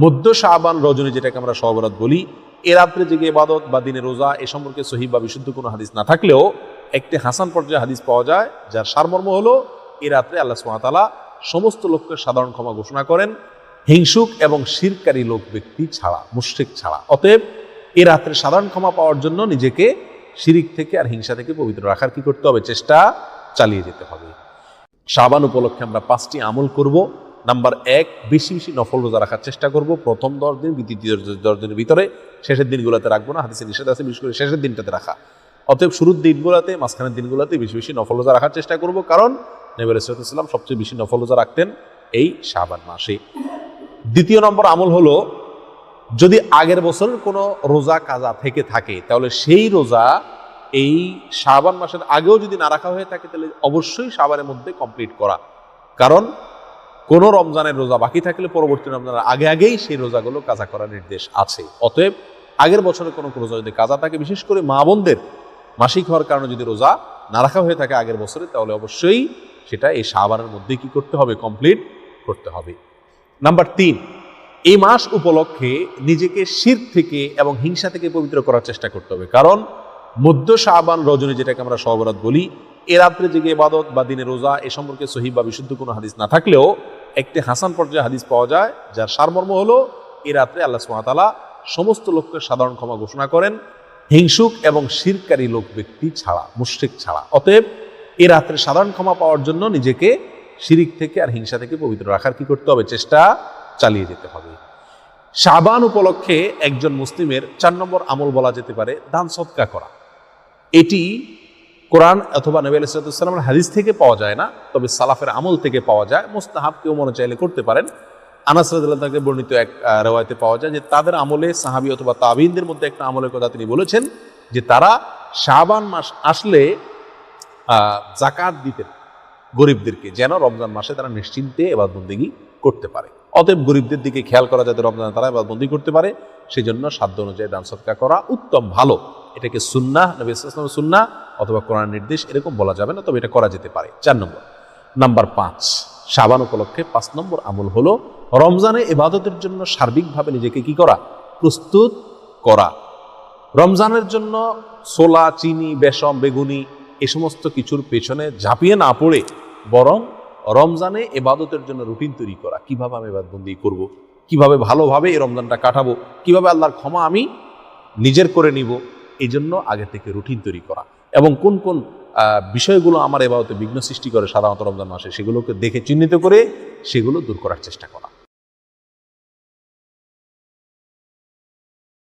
মধ্য শাবান রজনী, যেটাকে আমরা শবে বরাত বলি, এ রাত্রে জেগে ইবাদত বা দিনে রোজা এ সম্পর্কে সহিহ বা বিশুদ্ধ কোনো হাদিস না থাকলেও একটি হাসান পর্যায়ে হাদিস পাওয়া যায়, যার সারমর্ম হলো এ রাত্রে আল্লাহ সুবহানাহু ওয়া তাআলা সমস্ত লোককে সাধারণ ক্ষমা ঘোষণা করেন, হিংসুক এবং শিরকারী লোক ব্যক্তি ছাড়া, মুশরিক ছাড়া। অতএব এ রাত্রে সাধারণ ক্ষমা পাওয়ার জন্য নিজেকে শিরিক থেকে আর হিংসা থেকে পবিত্র রাখার কি করতে হবে? চেষ্টা চালিয়ে যেতে হবে। শাবান উপলক্ষে আমরা 5টি আমল করব। নাম্বার 1, বেশি বেশি নফল রোজা রাখার চেষ্টা করব। প্রথম 10 দিন, দ্বিতীয় 10 দিনের ভিতরে, শেষের দিনগুলোতে রাখবো না। হাদিসে নিষেধ আছে বিশেষ করে শেষের দিনটাতে রাখা। অতএব শুরুর দিনগুলোতে, মাঝখানের দিনগুলোতে বেশি বেশি নফল রোজা রাখার চেষ্টা করব, কারণ নবী আলাইহিস সালাম সবচেয়ে বেশি নফল রোজা রাখতেন এই শাবান মাসে। দ্বিতীয় নম্বর আমল হলো, যদি আগের বছরের কোনো রোজা কাজা থেকে থাকে তাহলে সেই রোজা এই শাবান মাসের আগেও যদি না রাখা হয়ে থাকে তাহলে অবশ্যই শাবানের মধ্যে কমপ্লিট করা। কারণ কোনো রমজানের রোজা বাকি থাকলে পরবর্তী রমজানের আগে আগেই সেই রোজাগুলো কাজা করার নির্দেশ আছে। অতএব আগের বছরের কোনো রোজা যদি কাজা থাকে, বিশেষ করে মা বোনদের মাসিক হওয়ার কারণে যদি রোজা না রাখা হয়ে থাকে আগের বছরে, তাহলে অবশ্যই সেটা এই শাবানের মধ্যে কি করতে হবে? কমপ্লিট করতে হবে। নাম্বার 3, এই মাস উপলক্ষে নিজেকে শিরক থেকে এবং হিংসা থেকে পবিত্র করার চেষ্টা করতে হবে। কারণ মধ্য শাবান রজনী, যেটাকে আমরা শবে বরাত বলি, এ রাত্রে জেগে ইবাদত বা দিনে রোজা এ সম্পর্কে সহিহ বা বিশুদ্ধ কোনো হাদিস না থাকলেও একটি হাসান পর্যায়ে হাদিস পাওয়া যায়, যার সারমর্ম হলো এ রাত্রে আল্লাহ সুবহানাহু ওয়া তাআলা সমস্ত লোককে সাধারণ ক্ষমা ঘোষণা করেন, হিংসুক এবং শিরকারী লোক ব্যক্তি ছাড়া, মুশরিক ছাড়া। অতএব এ রাত্রে সাধারণ ক্ষমা পাওয়ার জন্য নিজেকে শিরিক থেকে আর হিংসা থেকে পবিত্র রাখার কি করতে হবে? চেষ্টা চালিয়ে যেতে হবে। শাবান উপলক্ষে একজন মুসলিমের 4 নম্বর আমল বলা যেতে পারে দান সদকা করা। এটি কোরআন অথবা নবী আলাইহিস সালামের হাদিস থেকে পাওয়া যায় না, তবে সালাফের আমল থেকে পাওয়া যায়। মুস্তাহাব, কেউ মনে চাইলে করতে পারেন। আনাস রাদিয়াল্লাহু তাআলা থেকে বর্ণিত এক রওয়ায়াতে পাওয়া যায় যে তাদের আমলে, সাহাবী অথবা তাবিঈনদের মধ্যে একটা আমলের কথা তিনি বলেছেন যে তারা শাবান মাস আসলে যাকাত দিতেন গরিবদেরকে, যেন রমজান মাসে তারা নিশ্চিন্তে ইবাদতবন্দেগী করতে পারে। অতএব গরিবদের দিকে খেয়াল করা, যাতে রমজানে তারা ইবাদতবন্দেগী করতে পারে, সেই জন্য সাধ্য অনুযায়ী দান সদকা করা উত্তম, ভালো। এটাকে সুন্নাহ, নবী সাল্লাল্লাহু আলাইহি ওয়াসাল্লামের সুন্নাহ অথবা কোরআন নির্দেশ এরকম বলা যাবে না, তবে এটা করা যেতে পারে। 4 নম্বর। নাম্বার 5, শাবান উপলক্ষে 5 নম্বর আমল হলো রমজানে ইবাদতের জন্য সার্বিকভাবে নিজেকে কি করা? প্রস্তুত করা। রমজানের জন্য ছোলা, চিনি, বেসম, বেগুনি এ সমস্ত কিছুর পেছনে ঝাঁপিয়ে না পড়ে বরং রমজানে ইবাদতের জন্য রুটিন তৈরি করা। কিভাবে আমি ইবাদতবন্দেগী করব, কিভাবে ভালোভাবে এই রমজানটা কাটাবো, কিভাবে আল্লাহর ক্ষমা আমি নিজের করে নিব, এই জন্য আগে থেকে রুটিন তৈরি করা। এবং কোন কোন বিষয়গুলো আমার ইবাদতে বিঘ্ন সৃষ্টি করে সাধারণত রমজান মাসে, সেগুলোকে দেখে চিহ্নিত করে সেগুলো দূর করার চেষ্টা করা।